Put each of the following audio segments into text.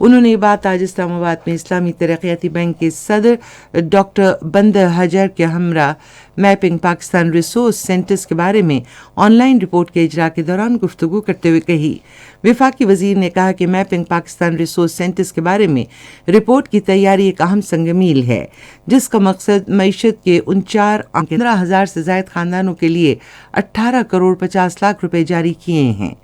انہوں نے یہ بات آج اسلام آباد میں اسلامی ترقیاتی بینک کے صدر ڈاکٹر بندر حجر کے ہمراہ میپنگ پاکستان ریسورس سینٹرز کے بارے میں آن لائن رپورٹ کے اجرا کے دوران گفتگو کرتے ہوئے کہی۔ وفاقی وزیر نے کہا کہ میپنگ پاکستان ریسورس سینٹرز کے بارے میں رپورٹ کی تیاری ایک اہم سنگ میل ہے، جس کا مقصد معیشت کے 15,000 سے زائد خاندانوں کے لیے 18 کروڑ 50 لاکھ روپے جاری کیے ہیں۔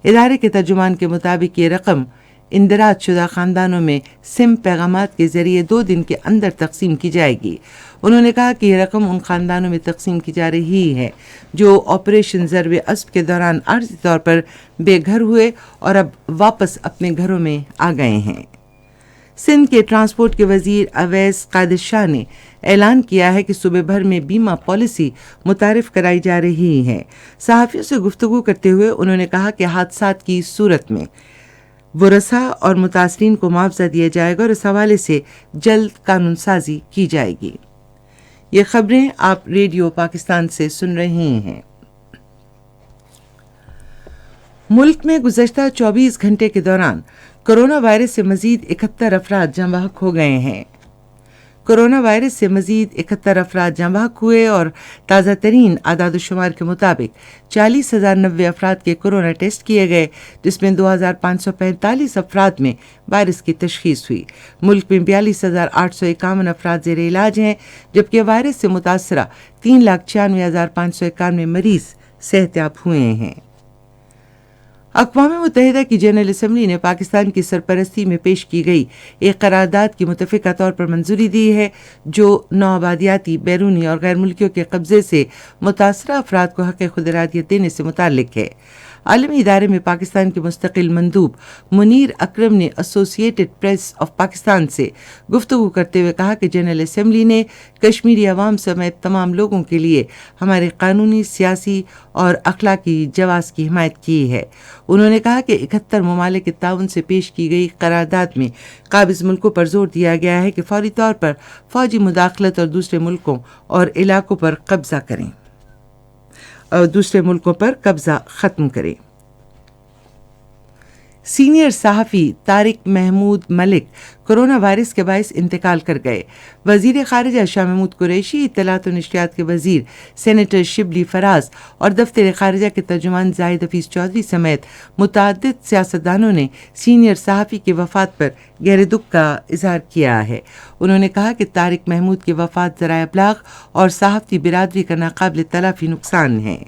ادارے کے ترجمان کے مطابق یہ رقم اندراج شدہ خاندانوں میں سم پیغامات کے ذریعے 2 دن کے اندر تقسیم کی جائے گی۔ انہوں نے کہا کہ یہ رقم ان خاندانوں میں تقسیم کی جا رہی ہے جو آپریشن ضرب اسب کے دوران عارضی طور پر بے گھر ہوئے اور اب واپس اپنے گھروں میں آ گئے ہیں۔ سندھ کے ٹرانسپورٹ کے وزیر اویس قادر شاہ نے اعلان کیا ہے کہ صوبے بھر میں بیمہ پالیسی متعارف کرائی جا رہی ہے۔ صحافیوں سے گفتگو کرتے ہوئے انہوں نے کہا کہ حادثات کی صورت میں ورثاء اور متاثرین کو معاوضہ دیا جائے گا اور اس حوالے سے جلد قانون سازی کی جائے گی۔ یہ خبریں آپ ریڈیو پاکستان سے سن رہے ہیں۔ ملک میں گزشتہ 24 گھنٹے کے دوران کرونا وائرس سے مزید 71 افراد جاں بحق ہو گئے ہیں۔ کرونا وائرس سے مزید 71 افراد جاں بحق ہوئے اور تازہ ترین اعداد و شمار کے مطابق 40,090 افراد کے کرونا ٹیسٹ کیے گئے، جس میں 2,545 افراد میں وائرس کی تشخیص ہوئی۔ ملک میں 42,851 افراد زیر علاج ہیں، جبکہ وائرس سے متاثرہ 3,96,591 مریض صحت یاب ہوئے ہیں۔ اقوام متحدہ کی جنرل اسمبلی نے پاکستان کی سرپرستی میں پیش کی گئی ایک قرارداد کی متفقہ طور پر منظوری دی ہے جو نوآبادیاتی، بیرونی اور غیر ملکیوں کے قبضے سے متاثرہ افراد کو حق خود ارادیت دینے سے متعلق ہے۔ عالمی ادارے میں پاکستان کے مستقل مندوب منیر اکرم نے ایسوسیٹڈ پریس آف پاکستان سے گفتگو کرتے ہوئے کہا کہ جنرل اسمبلی نے کشمیری عوام سمیت تمام لوگوں کے لیے ہمارے قانونی، سیاسی اور اخلاقی جواز کی حمایت کی ہے۔ انہوں نے کہا کہ 71 ممالک کے تعاون سے پیش کی گئی قرارداد میں قابض ملکوں پر زور دیا گیا ہے کہ فوری طور پر فوجی مداخلت اور دوسرے ملکوں اور علاقوں پر قبضہ ختم کریں۔ سینئر صحافی طارق محمود ملک کرونا وائرس کے باعث انتقال کر گئے۔ وزیر خارجہ شاہ محمود قریشی، اطلاعات و نشریات کے وزیر سینیٹر شبلی فراز اور دفتر خارجہ کے ترجمان زاہد حفیظ چودھری سمیت متعدد سیاستدانوں نے سینئر صحافی کی وفات پر گہرے دکھ کا اظہار کیا ہے۔ انہوں نے کہا کہ طارق محمود کی وفات ذرائع ابلاغ اور صحافتی برادری کا ناقابل تلافی نقصان ہے۔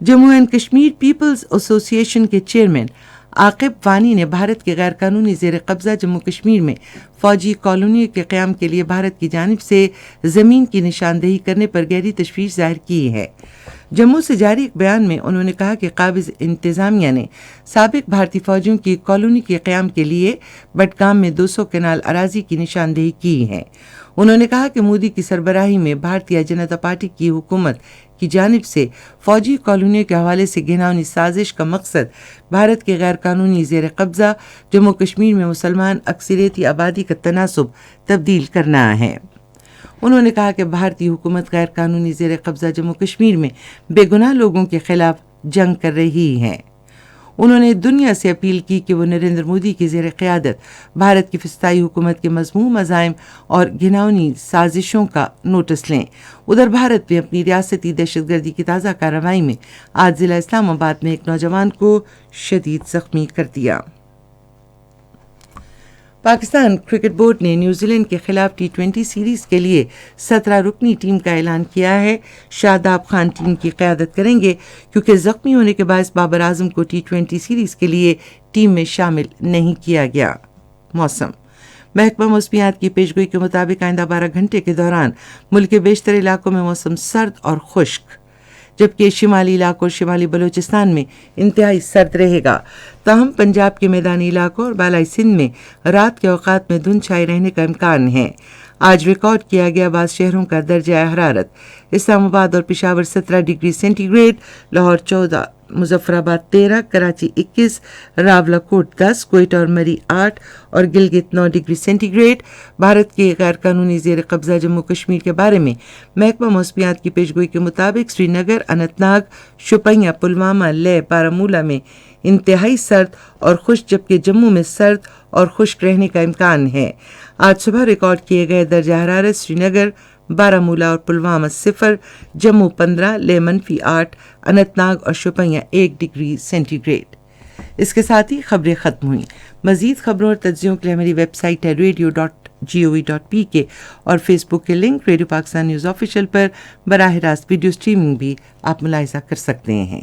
جموں اینڈ کشمیر پیپلز ایسوسی ایشن کے چیئرمین عاقب وانی نے بھارت کے غیر قانونی زیر قبضہ جموں کشمیر میں فوجی کالونیوں کے قیام کے لیے بھارت کی جانب سے زمین کی نشاندہی کرنے پر گہری تشویش ظاہر کی ہے۔ جموں سے جاری ایک بیان میں انہوں نے کہا کہ قابض انتظامیہ نے سابق بھارتی فوجیوں کی کالونی کے قیام کے لیے بٹگام میں 200 کنال اراضی کی نشاندہی کی ہے۔ انہوں نے کہا کہ مودی کی سربراہی میں بھارتیہ جنتا پارٹی کی حکومت کی جانب سے فوجی کالونیوں کے حوالے سے گھناؤنی سازش کا مقصد بھارت کے غیر قانونی زیر قبضہ جموں کشمیر میں مسلمان اکثریتی آبادی کا تناسب تبدیل کرنا ہے۔ انہوں نے کہا کہ بھارتی حکومت غیر قانونی زیر قبضہ جموں کشمیر میں بے گناہ لوگوں کے خلاف جنگ کر رہی ہے۔ انہوں نے دنیا سے اپیل کی کہ وہ نریندر مودی کی زیر قیادت بھارت کی فسطائی حکومت کے مذموم عزائم اور گھناؤنی سازشوں کا نوٹس لیں۔ ادھر بھارت میں اپنی ریاستی دہشت گردی کی تازہ کارروائی میں آج ضلع اسلام آباد میں ایک نوجوان کو شدید زخمی کر دیا۔ پاکستان کرکٹ بورڈ نے نیوزی لینڈ کے خلاف T20 سیریز کے لیے 17 رکنی ٹیم کا اعلان کیا ہے۔ شاداب خان ٹیم کی قیادت کریں گے کیونکہ زخمی ہونے کے باعث بابر اعظم کو T20 سیریز کے لیے ٹیم میں شامل نہیں کیا گیا۔ موسم محکمہ موسمیات کی پیشگوئی کے مطابق آئندہ 12 گھنٹے کے دوران ملک کے بیشتر علاقوں میں موسم سرد اور خشک، جبکہ شمالی علاقوں اور شمالی بلوچستان میں انتہائی سرد رہے گا۔ تاہم پنجاب کے میدانی علاقوں اور بالائی سندھ میں رات کے اوقات میں دھند چھائے رہنے کا امکان ہے۔ آج ریکارڈ کیا گیا بعض شہروں کا درجہ حرارت: اسلام آباد اور Peshawar 17 degree centigrade, Lahore 14، Muzaffarabad 13، Karachi 21، Rawalakot 10، Quetta اور مری 8 اور Gilgit 9 degree centigrade. Bharat کے غیر قانونی زیر قبضہ جموں کشمیر کے بارے میں محکمہ موسمیات کی پیشگوئی کے مطابق سری نگر، اننت ناگ، شوپیاں، پلوامہ، لیہ، بارہمولہ میں انتہائی سرد اور خشک، جبکہ جموں میں سرد اور خشک رہنے کا امکان ہے۔ آج صبح ریکارڈ کیے گئے درجہ حرارت سری نگر، بارہمولہ اور پلوامہ 0، جموں 15، لے -8، اننت ناگ اور شوپیاں 1 ڈگری سینٹی گریڈ۔ اس کے ساتھ ہی خبریں ختم ہوئیں۔ مزید خبروں اور تجزیوں کے لیے ہماری ویب سائٹ ہے radio.gov.pk اور فیس بک کے link radio Pakistan news official پر براہ راست ویڈیو سٹریمنگ بھی آپ ملاحظہ کر سکتے ہیں۔